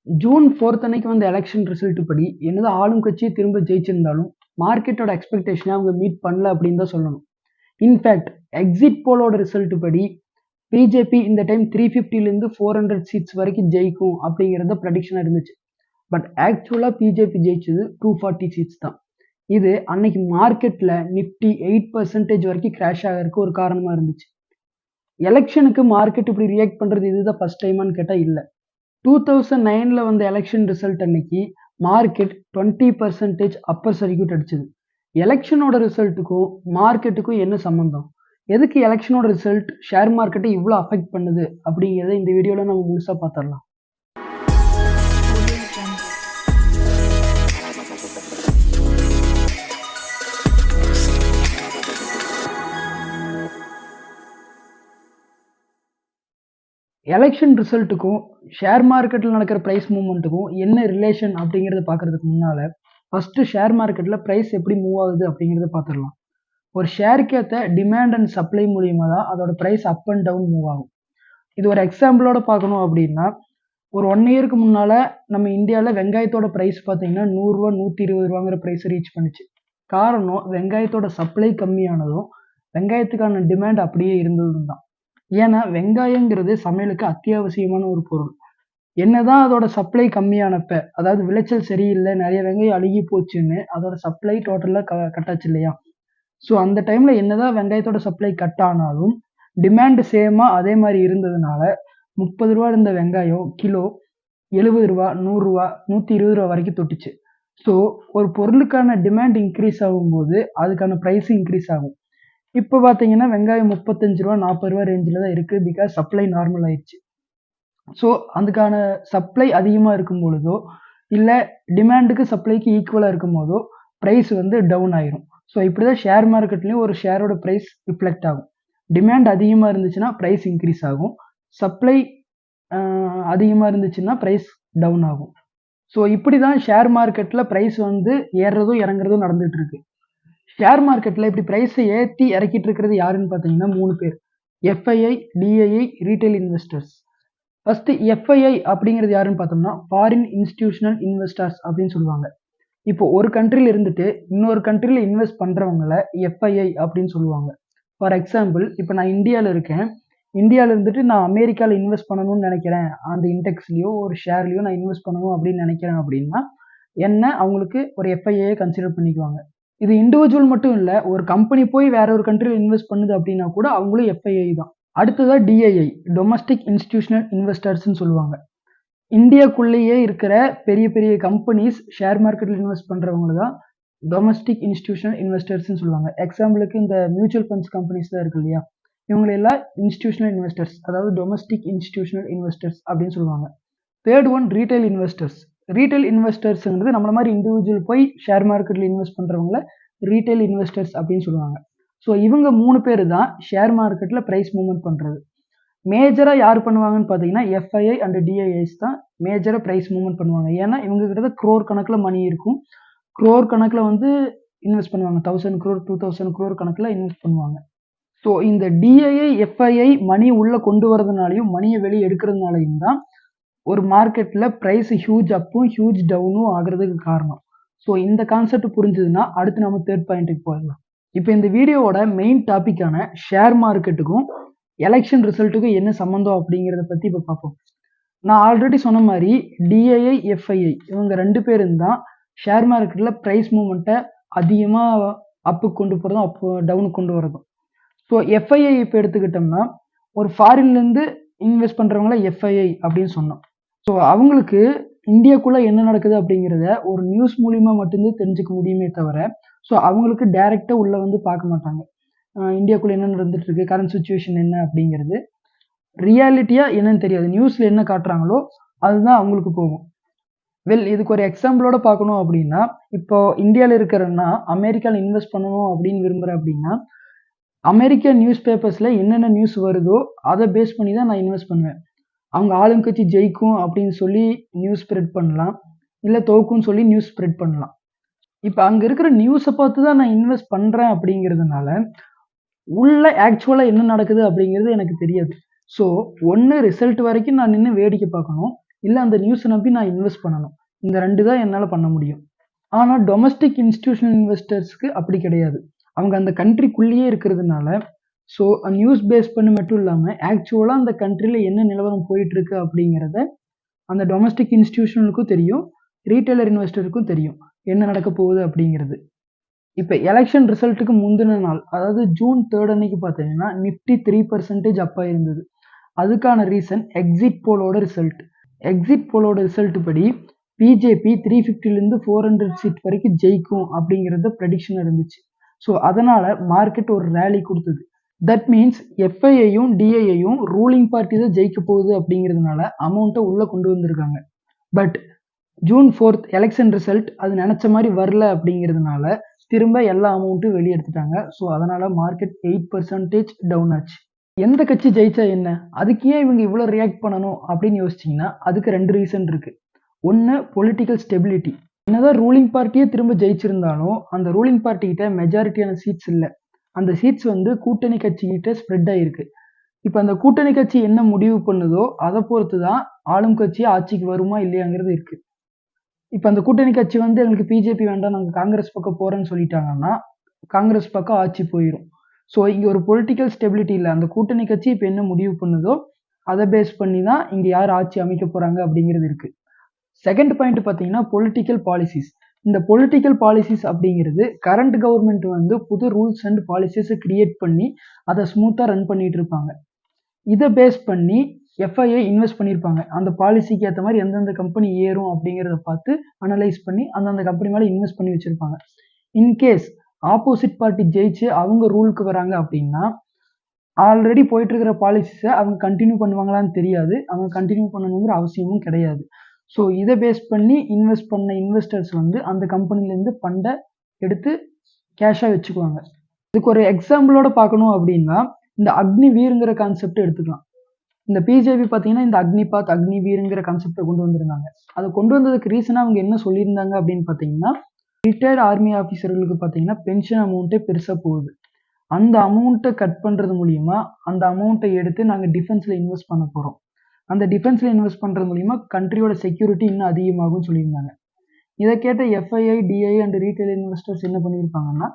June 4th அன்னைக்கு வந்த election result படி என்னதான் ஆளும் கட்சி திரும்ப ஜெயிச்சிருந்தாலும் மார்க்கெட்டோட எக்ஸ்பெக்டேஷனை அவங்க மீட் பண்ணல அப்படின்னு தான் சொல்லணும். இன்ஃபேக்ட் எக்ஸிட் போலோட ரிசல்ட் படி பிஜேபி இந்த டைம் 350லேருந்து 400 சீட்ஸ் வரைக்கும் ஜெயிக்கும் அப்படிங்கிறத ப்ரெடிக்ஷனாக இருந்துச்சு. பட் ஆக்சுவலாக பிஜேபி ஜெயிச்சது 240 சீட்ஸ் தான். இது அன்னைக்கு மார்க்கெட்டில் நிஃப்டி 8% வரைக்கும் கிராஷ் ஆகிறதுக்கு ஒரு காரணமாக இருந்துச்சு. எலெக்ஷனுக்கு மார்க்கெட் இப்படி ரியாக்ட் பண்ணுறது இதுதான் ஃபர்ஸ்ட் டைமான்னு கேட்டால் இல்லை. 2009ல் வந்த எலெக்ஷன் ரிசல்ட் அன்னைக்கு மார்க்கெட் 20% அப்பர் சர்க்யூட் அடிச்சது. எலெக்ஷனோட ரிசல்ட்டுக்கும் மார்க்கெட்டுக்கும் என்ன சம்மந்தம்? எதுக்கு எலெக்ஷனோட ரிசல்ட் ஷேர் மார்க்கெட்டை இவ்வளோ அஃபெக்ட் பண்ணுது அப்படிங்கிறத இந்த வீடியோவில் நம்ம முழுசாக பார்த்துடலாம். எலெக்ஷன் ரிசல்ட்டுக்கும் ஷேர் மார்க்கெட்டில் நடக்கிற ப்ரைஸ் மூவ்மெண்ட்டுக்கும் என்ன ரிலேஷன் அப்படிங்கிறத பார்க்குறதுக்கு முன்னால் ஃபஸ்ட்டு ஷேர் மார்க்கெட்டில் ப்ரைஸ் எப்படி மூவ் ஆகுது அப்படிங்கிறத பார்த்துடலாம். ஒரு ஷேருக்கு ஏற்ற டிமாண்ட் அண்ட் சப்ளை மூலியமாக தான் அதோட price up and down move ஆகும். இது ஒரு எக்ஸாம்பிளோட பார்க்கணும் அப்படின்னா, ஒரு 1 இயருக்கு முன்னால் நம்ம இந்தியாவில் வெங்காயத்தோட ப்ரைஸ் பார்த்தீங்கன்னா 100 ரூபா 120 ரூபாங்கிற ப்ரைஸை ரீச் பண்ணுச்சு. காரணம் வெங்காயத்தோட சப்ளை கம்மியானதும் வெங்காயத்துக்கான டிமாண்ட் அப்படியே இருந்ததும் தான். ஏன்னா வெங்காயங்கிறது சமையலுக்கு அத்தியாவசியமான ஒரு பொருள். என்னதான் அதோட சப்ளை கம்மியானப்ப, அதாவது விளைச்சல் சரியில்லை, நிறைய வெங்காயம் அழுகி போச்சுன்னு அதோட சப்ளை டோட்டலாக கட்டாச்சு இல்லையா? ஸோ அந்த டைமில் என்னதான் வெங்காயத்தோட சப்ளை கட் ஆனாலும் டிமாண்ட் சேமாக அதே மாதிரி இருந்ததுனால 30 ரூபா இருந்த வெங்காயம் கிலோ 70 ரூபா 100 ரூபா 120 ரூபா வரைக்கும் தொட்டுச்சு. ஸோ ஒரு பொருளுக்கான டிமாண்ட் இன்க்ரீஸ் ஆகும்போது அதுக்கான ப்ரைஸும் இன்க்ரீஸ் ஆகும். இப்போ பார்த்தீங்கன்னா வெங்காயம் 35 ரூபா 40 ரூபா ரேஞ்சில் தான் இருக்குது. பிகாஸ் சப்ளை நார்மல் ஆயிடுச்சு. ஸோ அதுக்கான சப்ளை அதிகமாக இருக்கும் பொழுதோ இல்லை டிமாண்டுக்கு சப்ளைக்கு ஈக்குவலாக இருக்கும் போதோ ப்ரைஸ் வந்து டவுன் ஆயிரும். ஸோ இப்படி தான் ஷேர் மார்க்கெட்லேயும் ஒரு ஷேரோட ப்ரைஸ் ரிஃப்ளெக்ட் ஆகும். டிமாண்ட் அதிகமாக இருந்துச்சுன்னா ப்ரைஸ் இன்க்ரீஸ் ஆகும், சப்ளை அதிகமாக இருந்துச்சுன்னா ப்ரைஸ் டவுன் ஆகும். ஸோ இப்படி தான் ஷேர் மார்க்கெட்டில் ப்ரைஸ் வந்து ஏறுறதும் இறங்குறதும் நடந்துட்டு இருக்கு. ஷேர் மார்க்கெட்டில் இப்படி ப்ரைஸை ஏற்றி இறக்கிட்டு இருக்கிறது யாருன்னு பார்த்தீங்கன்னா 3 பேர்: FII, DII, retail investors. First FII அப்படிங்கிறது யாருன்னு பார்த்தோம்னா ஃபாரின் இன்ஸ்டிடியூஷனல் இன்வெஸ்டர்ஸ் அப்படின்னு சொல்லுவாங்க. இப்போ ஒரு கண்ட்ரியில் இருந்துட்டு இன்னொரு கண்ட்ரியில் இன்வெஸ்ட் பண்ணுறவங்கள எஃப்ஐஐ அப்படின்னு சொல்லுவாங்க. ஃபார் எக்ஸாம்பிள், இப்போ நான் இந்தியாவில் இருக்கேன். இந்தியாவில் இருந்துட்டு நான் அமெரிக்காவில் இன்வெஸ்ட் பண்ணணும்னு நினைக்கிறேன், அந்த இண்டெக்ஸ்லையோ ஒரு ஷேர்லையோ நான் இன்வெஸ்ட் பண்ணணும் அப்படின்னு நினைக்கிறேன் அப்படின்னா என்ன அவங்களுக்கு ஒரு எஃப்ஐஐ கன்சிடர் பண்ணிக்குவாங்க. இது இண்டிவிஜுவல் மட்டும் இல்லை, ஒரு கம்பெனி போய் வேற ஒரு கண்ட்ரியில் இன்வெஸ்ட் பண்ணுது அப்படின்னா கூட அவங்களும் எஃப்ஐஐ தான். அடுத்ததாக டிஐஐ, டொமஸ்டிக் இன்ஸ்டிடியூஷனல் இன்வெஸ்டர்ஸ்ன்னு சொல்லுவாங்க. இந்தியாக்குள்ளேயே இருக்கிற பெரிய பெரிய கம்பெனிஸ் ஷேர் மார்க்கெட்டில் இன்வெஸ்ட் பண்ணுறவங்க தான் டொமஸ்டிக் இன்ஸ்டிடியூஷனல் இன்வெஸ்டர்ஸ்ன்னு சொல்லுவாங்க. எக்ஸாம்பிளுக்கு இந்த மியூச்சுவல் ஃபண்ட்ஸ் கம்பெனிஸ் தான் இருக்கு இல்லையா, இவங்களெல்லாம் இன்ஸ்டிடியூஷனல் இன்வெஸ்டர்ஸ், அதாவது டொமஸ்டிக் இன்ஸ்டிடியூஷனல் இன்வெஸ்டர்ஸ் அப்படின்னு சொல்லுவாங்க. Third one retail investors. Retail இன்வெஸ்டர்ஸ்ங்கிறது நம்மள மாதிரி இண்டிவிஜுவல் போய் ஷேர் மார்க்கெட்டில் இன்வெஸ்ட் பண்ணுறவங்கள ரீட்டைல் இன்வெஸ்டர்ஸ் அப்படின்னு சொல்லுவாங்க. ஸோ இவங்க 3 பேர் தான் ஷேர் மார்க்கெட்டில் ப்ரைஸ் மூவ்மெண்ட் பண்ணுறது. மேஜராக யார் பண்ணுவாங்கன்னு பார்த்தீங்கன்னா எஃப்ஐஐ அண்ட் டிஐஐஸ் தான் மேஜராக ப்ரைஸ் மூவ்மெண்ட் பண்ணுவாங்க. ஏன்னா இவங்க கிட்ட க்ரோர் கணக்கில் மணி இருக்கும். க்ரோர் கணக்கில் வந்து இன்வெஸ்ட் பண்ணுவாங்க. 1000 crore 2000 crore கணக்கில் இன்வெஸ்ட் பண்ணுவாங்க. ஸோ இந்த டிஐஐ எஃப்ஐஐ மணி உள்ளே கொண்டு வரதுனாலையும் மணியை வெளியே எடுக்கிறதுனாலையும் தான் ஒரு மார்க்கெட்டில் ப்ரைஸ் ஹியூஜ் அப்பும் ஹியூஜ் டவுனும் ஆகிறதுக்கு காரணம். ஸோ இந்த கான்செப்ட் புரிஞ்சுதுன்னா அடுத்து நம்ம தேர்ட் பாயிண்ட்டுக்கு போயிடலாம். இப்போ இந்த வீடியோவோட மெயின் டாப்பிக்கான ஷேர் மார்க்கெட்டுக்கும் எலெக்ஷன் ரிசல்ட்டுக்கும் என்ன சம்மந்தம் அப்படிங்கிறத பற்றி இப்போ பார்ப்போம். நான் ஆல்ரெடி சொன்ன மாதிரி டிஐஐ எஃப்ஐஐ இவங்க 2 பேரும் தான் ஷேர் மார்க்கெட்டில் ப்ரைஸ் மூவ்மெண்ட்டை அதிகமாக அப்புக்கு கொண்டு போகிறதும் அப்பு டவுனுக்கு கொண்டு வரதும். ஸோ எஃப்ஐஐ இப்போ எடுத்துக்கிட்டோம்னா ஒரு ஃபாரின்லேருந்து இன்வெஸ்ட் பண்ணுறவங்கள எஃப்ஐஐ அப்படின்னு சொன்னோம். ஸோ அவங்களுக்கு இந்தியாக்குள்ளே என்ன நடக்குது அப்படிங்கிறத ஒரு நியூஸ் மூலிமா மட்டும்தான் தெரிஞ்சுக்க முடியுமே தவிர, ஸோ அவங்களுக்கு டைரெக்டாக உள்ளே வந்து பார்க்க மாட்டாங்க. இந்தியாக்குள்ளே என்ன நடந்துட்டு இருக்கு, கரண்ட் சுச்சுவேஷன் என்ன அப்படிங்கிறது ரியாலிட்டியாக என்னன்னு தெரியாது. நியூஸில் என்ன காட்டுறாங்களோ அதுதான் அவங்களுக்கு போகும். இதுக்கு ஒரு எக்ஸாம்பிளோட பார்க்கணும் அப்படின்னா, இப்போ இந்தியாவில் இருக்கிறன்னா அமெரிக்காவில் இன்வெஸ்ட் பண்ணணும் அப்படின்னு விரும்புகிறேன் அப்படின்னா அமெரிக்க நியூஸ் பேப்பர்ஸில் என்னென்ன நியூஸ் வருதோ அதை பேஸ் பண்ணி தான் நான் இன்வெஸ்ட் பண்ணுவேன். அவங்க ஆளுங்கட்சி ஜெயிக்கும் அப்படின்னு சொல்லி நியூஸ் ஸ்ப்ரெட் பண்ணலாம், இல்லை தோக்குன்னு சொல்லி நியூஸ் ஸ்ப்ரெட் பண்ணலாம். இப்போ அங்கே இருக்கிற நியூஸை பார்த்து தான் நான் இன்வெஸ்ட் பண்ணுறேன் அப்படிங்கிறதுனால உள்ள ஆக்சுவலாக என்ன நடக்குது அப்படிங்கிறது எனக்கு தெரியாது. ஸோ ஒன்று ரிசல்ட் வரைக்கும் நான் நின்று வேடிக்கை பார்க்கணும், இல்ல அந்த நியூஸ நம்பி நான் இன்வெஸ்ட் பண்ணணும். இந்த 2 தான் என்னால பண்ண முடியும். ஆனா டொமஸ்டிக் இன்ஸ்டிடியூஷனல் இன்வெஸ்டர்ஸ்க்கு அப்படி கிடையாது. அவங்க அந்த கண்ட்ரிக்குள்ளேயே இருக்கிறதுனால, ஸோ நியூஸ் பேஸ் பண்ணி மட்டும் இல்லாம, ஆக்சுவலா அந்த கண்ட்ரில என்ன நிலவரம் போயிட்டு இருக்கு அப்படிங்கிறத அந்த டொமஸ்டிக் இன்ஸ்டிடியூஷனலுக்கும் தெரியும். ரீட்டெய்லர் இன்வெஸ்டருக்கும் தெரியும். என்ன நடக்க போகுது அப்படிங்கிறது. இப்ப எலக்ஷன் ரிசல்ட்டுக்கு முந்தின நாள், அதாவது ஜூன் 3 அன்னைக்கு பார்த்தீங்கன்னா, நிஃப்டி 3% அப் ஆயிருந்தது. அதுக்கான ரீசன் எக்ஸிட் போலோட ரிசல்ட். எக்ஸிட் போலோட ரிசல்ட் படி பிஜேபி 350லேருந்து 400 சீட் வரைக்கும் ஜெயிக்கும் அப்படிங்கிறது ப்ரெடிக்ஷன் இருந்துச்சு. ஸோ அதனால மார்க்கெட் ஒரு ரேலி கொடுத்தது. தட் மீன்ஸ் எஃப்ஐயையும் டிஐயையும் ரூலிங் பார்ட்டி தான் ஜெயிக்க போகுது அப்படிங்கிறதுனால அமௌண்ட்டை உள்ள கொண்டு வந்திருக்காங்க. பட் ஜூன் 4 எலெக்ஷன் ரிசல்ட் அது நினைச்ச மாதிரி வரல அப்படிங்கிறதுனால திரும்ப எல்லா அமௌண்ட்டும் வெளியே எடுத்துட்டாங்க. ஸோ அதனால மார்க்கெட் 8% டவுன் ஆச்சு. எந்த கட்சி ஜெயிச்சா என்ன? அதுக்கு ஏன் இவங்க இவ்வளோ ரியாக்ட் பண்ணணும் அப்படின்னு யோசிச்சிங்கன்னா, அதுக்கு 2 ரீசன் இருக்கு. ஒன்று பொலிட்டிக்கல் ஸ்டெபிலிட்டி. என்னதான் ரூலிங் பார்ட்டியே திரும்ப ஜெயிச்சிருந்தாலும், அந்த ரூலிங் பார்ட்டி கிட்ட மெஜாரிட்டியான சீட்ஸ் இல்ல. அந்த சீட்ஸ் வந்து கூட்டணி கட்சிகிட்ட ஸ்ப்ரெட் ஆயிருக்கு. இப்ப அந்த கூட்டணி கட்சி என்ன முடிவு பண்ணுதோ, அத பொறுத்து தான் ஆளும் கட்சி ஆட்சிக்கு வருமா இல்லையாங்கிறது இருக்கு. இப்ப அந்த கூட்டணி கட்சி வந்து எங்களுக்கு பிஜேபி வேண்டாம், நாங்க காங்கிரஸ் பக்கம் போறோம்ன்னு சொல்லிட்டாங்கன்னா, காங்கிரஸ் பக்கம் ஆட்சி போயிரும். ஸோ இங்க ஒரு பொலிட்டிக்கல் ஸ்டெபிலிட்டி இல்ல. அந்த கூட்டணி கட்சி இப்ப என்ன முடிவு பண்ணுதோ, அத பேஸ் பண்ணி தான் இங்க யார் ஆட்சி அமைக்க போறாங்க அப்படிங்கிறது இருக்கு. செகண்ட் பாயிண்ட் பார்த்தீங்கன்னா, பொலிட்டிக்கல் பாலிசிஸ். இந்த பொலிட்டிக்கல் பாலிசிஸ் அப்படிங்கிறது கரண்ட் கவர்மெண்ட் வந்து புது ரூல்ஸ் அண்ட் பாலிசிஸ கிரியேட் பண்ணி, அத ஸ்மூத்தா ரன் பண்ணிட்டு இருப்பாங்க. இத பேஸ் பண்ணி எஃப்ஐஐ இன்வெஸ்ட் பண்ணியிருப்பாங்க. அந்த பாலிசிக்கு ஏத்த மாரி எந்தெந்த கம்பெனி ஏறும் அப்படிங்கிறத பார்த்து அனலைஸ் பண்ணி அந்தந்த கம்பெனி மேல இன்வெஸ்ட் பண்ணி வச்சிருப்பாங்க. இன்கேஸ் ஆப்போசிட் பார்ட்டி ஜெயிச்சு அவங்க ரூலுக்கு வராங்க அப்படின்னா, ஆல்ரெடி போயிட்டு இருக்கிற பாலிசிஸ அவங்க கன்டின்யூ பண்ணுவாங்களான்னு தெரியாது. அவங்க கன்டின்யூ பண்ணணுங்கிற அவசியமும் கிடையாது. ஸோ இத பேஸ் பண்ணி இன்வெஸ்ட் பண்ண இன்வெஸ்டர்ஸ் வந்து அந்த கம்பெனிலேருந்து ஃபண்ட எடுத்து கேஷா வச்சுக்குவாங்க. இதுக்கு ஒரு எக்ஸாம்பிளோட பார்க்கணும் அப்படின்னா, இந்த அக்னிவீர்ங்கிற கான்செப்ட் எடுத்துக்கலாம். இந்த பிஜேபி பார்த்தீங்கன்னா, இந்த அக்னிபாத், அக்னிவீர்ங்கிற கான்செப்ட்ட கொண்டு வந்திருந்தாங்க. அத கொண்டு வந்ததுக்கு ரீசனா அவங்க என்ன சொல்லியிருந்தாங்க அப்படின்னு பார்த்தீங்கன்னா, ரிட்டயர்ட் ஆர்மி ஆஃபீசர்களுக்கு பார்த்தீங்கன்னா, பென்ஷன் அமௌண்ட்டே பெருசா போகுது. அந்த அமௌண்ட்ட கட் பண்றது மூலியமா, அந்த அமௌண்ட்ட எடுத்து நாங்க டிஃபென்ஸ்ல இன்வெஸ்ட் பண்ண போறோம். அந்த டிஃபென்ஸ்ல இன்வெஸ்ட் பண்றது மூலியமா கண்ட்ரியோட செக்யூரிட்டி இன்னும் அதிகமாகும்னு சொல்லியிருந்தாங்க. இத கேட்ட FII, DI and retail investors என்ன பண்ணியிருப்பாங்கன்னா,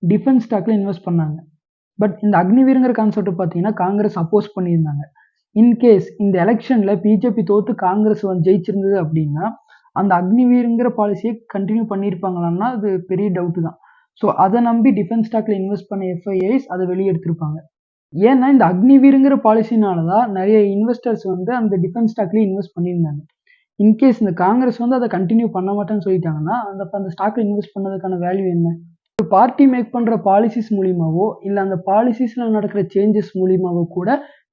டிஃபென்ஸ் ஸ்டாக்ல இன்வெஸ்ட் பண்ணாங்க. பட் இந்த அக்னிவீர்ங்கிற கான்செப்ட் பார்த்தீங்கன்னா, காங்கிரஸ் அப்போஸ் பண்ணியிருந்தாங்க. இன்கேஸ் இந்த எலக்ஷன்ல பிஜேபி தோத்து காங்கிரஸ் வந்து ஜெயிச்சிருந்தது அப்படின்னா, அந்த அக்னிவீர்ங்கிற பாலிசிய கன்டின்யூ பண்ணியிருப்பாங்களான்னா, அது பெரிய டவுட் தான். ஸோ அத நம்பி டிஃபென்ஸ் ஸ்டாக்ல இன்வெஸ்ட் பண்ண எஃப்ஐஐஸ் அத வெளிய எடுத்திருப்பாங்க. ஏன்னா, இந்த அக்னிவீர்ங்கிற பாலிசினால தான் நெறைய இன்வெஸ்டர்ஸ் வந்து அந்த டிஃபென்ஸ் ஸ்டாக்லயே இன்வெஸ்ட் பண்ணியிருந்தாங்க. இன்கேஸ் இந்த காங்கிரஸ் வந்து அத கன்டின்யூ பண்ண மாட்டேன்னு சொல்லிட்டாங்கன்னா, அந்த ஸ்டாக்ல இன்வெஸ்ட் பண்ணதுக்கான வேல்யூ என்ன? ஒரு பார்ட்டி மேக் பண்ற பாலிசிஸ் மூலியமாவோ, இல்ல அந்த பாலிசிஸ்ல நடக்கிற சேஞ்சஸ் மூலியமாவோ கூட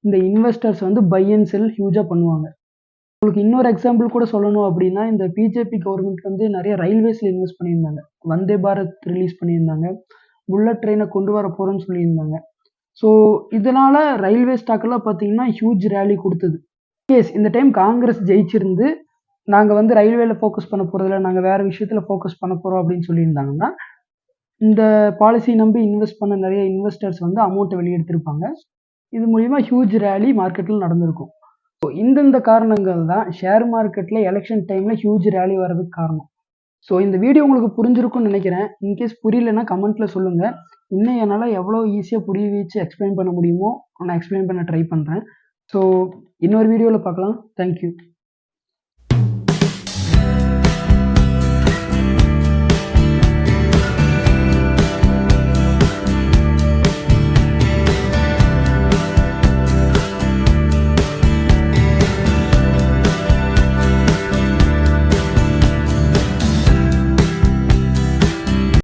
இந்த இன்வெஸ்டர்ஸ் வந்து பை அண்ட் செல் ஹியூஜா பண்ணுவாங்க. உங்களுக்கு இன்னொரு எக்ஸாம்பிள் கூட சொல்லணும் அப்படின்னா, இந்த பிஜேபி கவர்மெண்ட் வந்து நெறைய ரயில்வேஸ்ல இன்வெஸ்ட் பண்ணியிருந்தாங்க. வந்தே பாரத் ரிலீஸ் பண்ணியிருந்தாங்க. புல்லட் ட்ரெயின கொண்டு வர போறோம்ன்னு சொல்லியிருந்தாங்க. ஸோ இதனால ரயில்வே ஸ்டாக்லாம் பார்த்தீங்கன்னா, ஹியூஜ் ராலி குடுத்தது. இந்த டைம் காங்கிரஸ் ஜெயிச்சிருந்து, நாங்க வந்து ரயில்வேல ஃபோக்கஸ் பண்ண போறதில்ல, நாங்க வேற விஷயத்துல ஃபோக்கஸ் பண்ண போறோம் அப்படின்னு சொல்லியிருந்தாங்கன்னா, இந்த பாலிசி நம்பி இன்வெஸ்ட் பண்ண நெறைய இன்வெஸ்டர்ஸ் வந்து அமௌண்ட்ட வெளிய எடுத்திருப்பாங்க. இது மூலியமா ஹியூஜ் ராலி மார்க்கெட்ல நடந்திருக்கும். ஸோ இந்தந்த காரணங்கள் தான் ஷேர் மார்க்கெட்ல எலக்ஷன் டைம்ல ஹியூஜ் ராலி வர்றதுக்கு காரணம். ஸோ இந்த வீடியோ உங்களுக்கு புரிஞ்சிருக்கும்னு நெனைக்கிறேன். இன்கேஸ் புரியலன்னா கமெண்ட்ல சொல்லுங்க. இன்னும் என்னால எவ்வளோ ஈஸியா புரிய வச்சு எக்ஸ்பிளைன் பண்ண முடியுமோ, நான் எக்ஸ்பிளைன் பண்ண ட்ரை பண்றேன். ஸோ இன்னொரு வீடியோல பார்க்கலாம். Thank you.